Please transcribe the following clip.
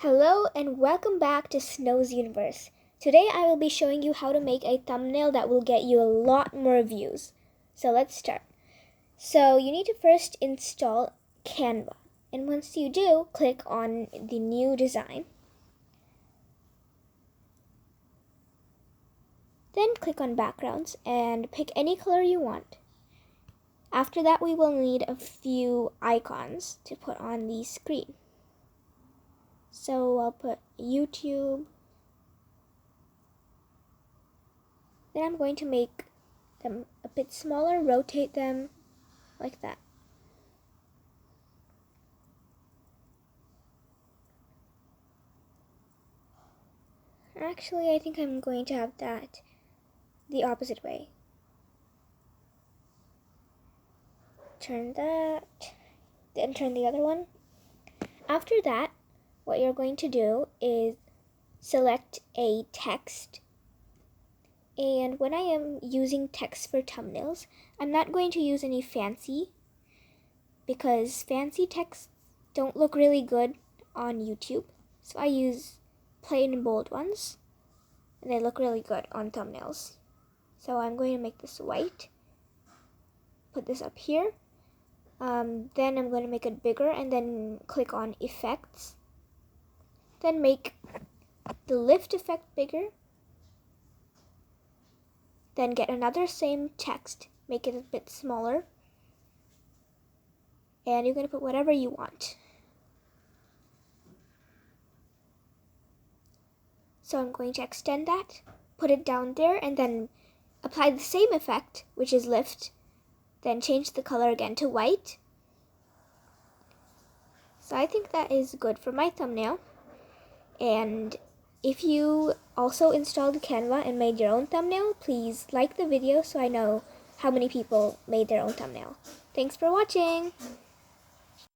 Hello and welcome back to sUniverse. Today I will be showing you how to make a thumbnail that will get you a lot more views. So let's start. So you need to first install Canva. And once you do, click on the new design. Then click on backgrounds and pick any color you want. After that, we will need a few icons to put on the screen. So I'll put YouTube. Then I'm going to make them a bit smaller, rotate them like that. Actually, I think I'm going to have that the opposite way. Turn that, then turn the other one. After that, what you're going to do is select a text. And when I am using text for thumbnails, I'm not going to use any fancy because fancy texts don't look really good on YouTube. So I use plain and bold ones and they look really good on thumbnails. So I'm going to make this white, put this up here. Then I'm going to make it bigger and then click on effects. Then make the lift effect bigger. Then get another same text, make it a bit smaller. And you're going to put whatever you want. So I'm going to extend that, put it down there, and then apply the same effect, which is lift. Then change the color again to white. So I think that is good for my thumbnail. And if you also installed Canva and made your own thumbnail, please like the video so I know how many people made their own thumbnail. Thanks for watching!